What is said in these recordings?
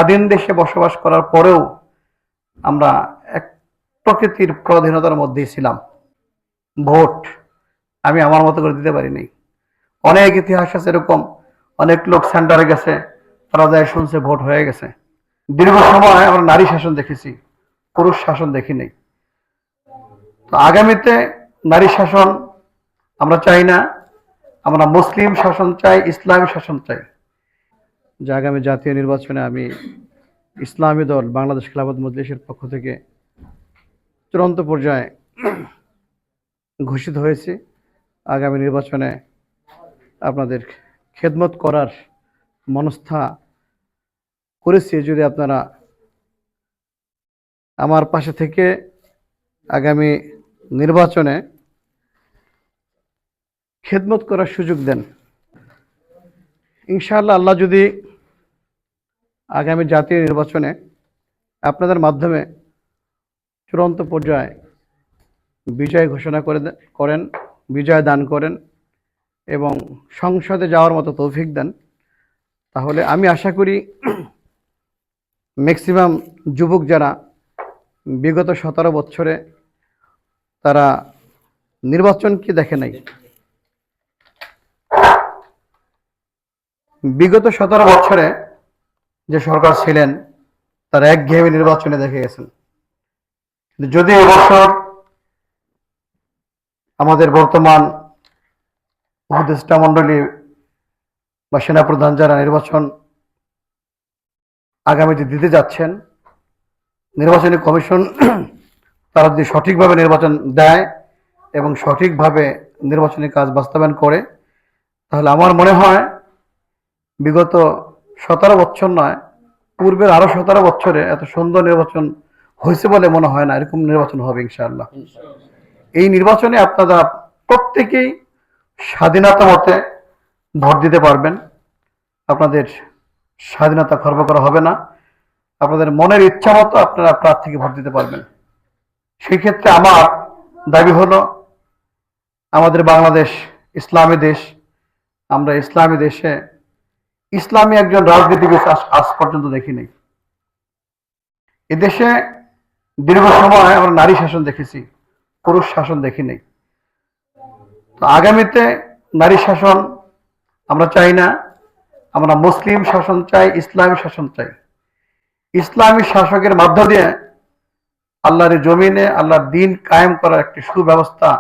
স্বাধীন দেশে বসবাস করার পরেও আমরা এক প্রকৃতির পরাধীনতার মধ্যেই ছিলাম। ভোট আমি আমার মতো করে দিতে পারিনি। অনেক ইতিহাস আছে এরকম, অনেক লোক সেন্টারে গেছে, তারা যায় শুনছে ভোট হয়ে গেছে। দীর্ঘ সময় আমরা নারী শাসন দেখেছি, পুরুষ শাসন দেখি নাই। তো আগামীতে নারী শাসন আমরা চাই না, আমরা মুসলিম শাসন চাই, ইসলামী শাসন চাই। যে আগামী জাতীয় নির্বাচনে আমি ইসলামী দল বাংলাদেশ খেলাফত মজলিসের পক্ষ থেকে চূড়ান্ত পর্যায়ে ঘোষিত হয়েছে। আগামী নির্বাচনে আপনাদের খেদমত করার মনস্থা করেছি। যদি আপনারা আমার পাশে থেকে আগামী নির্বাচনে খেদমত করার সুযোগ দেন, ইনশাআল্লাহ আল্লাহ যদি আগামী জাতীয় নির্বাচনে আপনাদের মাধ্যমে চূড়ান্ত পর্যায়ে বিজয় ঘোষণা করেন, বিজয় দান করেন এবং সংসদে যাওয়ার মতো তৌফিক দেন, তাহলে আমি আশা করি ম্যাক্সিমাম যুবক যারা বিগত 17 বছরে তারা নির্বাচন কি দেখে নাই, বিগত 17 বছরে যে সরকার ছিলেন তারা একঘেয়েমি নির্বাচনে দেখে গেছেন। যদি এবছর আমাদের বর্তমান উপদেষ্টা মণ্ডলী বা সেনাপ্রধান যারা নির্বাচন আগামীতে দিতে যাচ্ছেন, নির্বাচনী কমিশন তারা যদি সঠিকভাবে নির্বাচন দেয় এবং সঠিকভাবে নির্বাচনী কাজ বাস্তবায়ন করে, তাহলে আমার মনে হয় বিগত 17 বছর নয়, পূর্বের আরো 17 বছরে এত সুন্দর নির্বাচন হয়েছে বলে মনে হয় না। এরকম নির্বাচন হবে ইনশাআল্লাহ। এই নির্বাচনে আপনারা প্রত্যেকেই স্বাধীনতা মতে ভোট দিতে পারবেন। আপনাদের স্বাধীনতা খর্ব করা হবে না, আপনাদের মনের ইচ্ছা মতো আপনারা প্রার্থীকে ভোট দিতে পারবেন। সেই ক্ষেত্রে আমার দাবি হলো, আমাদের বাংলাদেশ ইসলামী দেশ, আমরা ইসলামী দেশে ইসলামী একজন রাজনীতিবিদ আজ পর্যন্ত দেখিনি। এদেশে দীর্ঘ সময় আমরা নারী শাসন দেখেছি, পুরুষ শাসন দেখি নাই। তো আগামীতে নারী শাসন আমরা চাই না, আমরা মুসলিম শাসন চাই, ইসলামী শাসন চাই। ইসলামী শাসকের মধ্য দিয়ে আল্লাহর জমিনে আল্লাহর দিন কায়েম করার একটি সুব্যবস্থা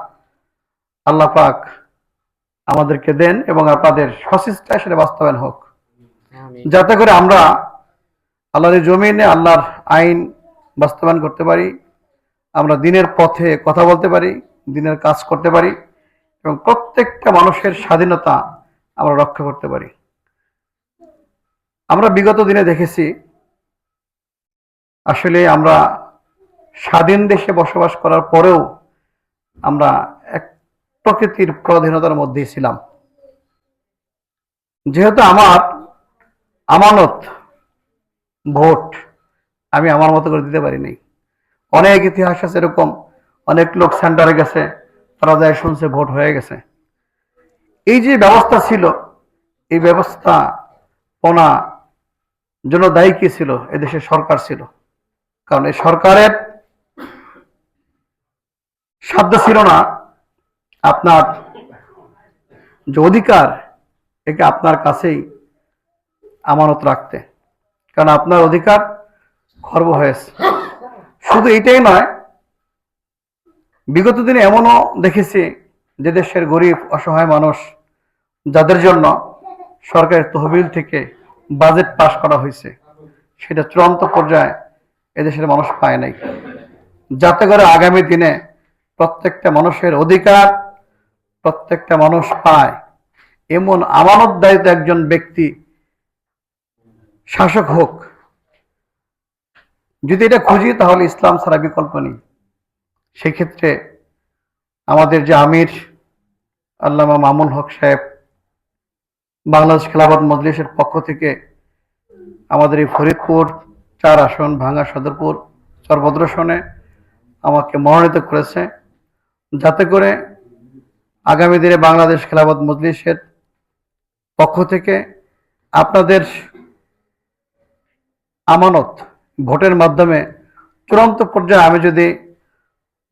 আল্লাহ পাক আমাদেরকে দেন এবং আপনাদের সচেষ্টায় সেটা বাস্তবায়ন হোক, যাতে করে আমরা আল্লাহর জমিনে আল্লাহর আইন বাস্তবায়ন করতে পারি, আমরা দিনের পথে কথা বলতে পারি, দিনের কাজ করতে পারি এবং প্রত্যেকটা মানুষের স্বাধীনতা আমরা রক্ষা করতে পারি। আমরা বিগত দিনে দেখেছি, আসলে আমরা স্বাধীন দেশে বসবাস করার পরেও আমরা এক প্রকৃতির পরাধীনতার মধ্যেই ছিলাম। যেহেতু আমার আমানত ভোট আমি আমার মতো করে দিতে পারিনি। অনেক ইতিহাস আছে এরকম, অনেক লোক সেন্টারে গেছে, তারা যায় শুনছে ভোট হয়ে গেছে। এই যে ব্যবস্থা ছিল, এই ব্যবস্থা পোনা জন্য দায়ী কি ছিল? এদেশের সরকার ছিল। কারণ এই সরকারের সাধ্য ছিল না আপনার যে অধিকার, একে আপনার কাছেই আমানত রাখতে, কারণ আপনার অধিকার খর্ব হয়েছে। শুধু এইটাই নয়, বিগত দিনে এমনও দেখেছি যে দেশের গরিব অসহায় মানুষ, যাদের জন্য সরকারের তহবিল থেকে বাজেট পাস করা হয়েছে, সেটা চূড়ান্ত পর্যায়ে এদেশের মানুষ পায় নাই। যাতে করে আগামী দিনে প্রত্যেকটা মানুষের অধিকার প্রত্যেকটা মানুষ পায়, এমন আমানত দায়িত্ব একজন ব্যক্তি শাসক হোক। যদি এটা খুঁজি তাহলে ইসলাম ছাড়া বিকল্প নেই। সেক্ষেত্রে আমাদের যে আমির আল্লামা মামুনুল হক সাহেব বাংলাদেশ খেলাফত মজলিসের পক্ষ থেকে আমাদের এই ফরিদপুর 4 আসন, ভাঙ্গা সদরপুর, চরভদ্রসনে আমাকে মনোনীত করেছে, যাতে করে আগামী দিনে বাংলাদেশ খেলাফত মজলিসের পক্ষ থেকে আপনাদের আমানত, ভোটের মাধ্যমে চূড়ান্ত পর্যায়ে আমি যদি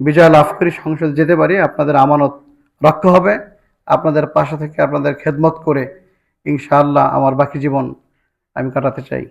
বিজয় লাভ করি, সংসদে যেতে পারি, আপনাদের আমানত রক্ষা হবে। আপনাদের পাশে থেকে আপনাদের খেদমত করে ইনশাআল্লাহ আমার বাকি জীবন আমি কাটাতে চাই।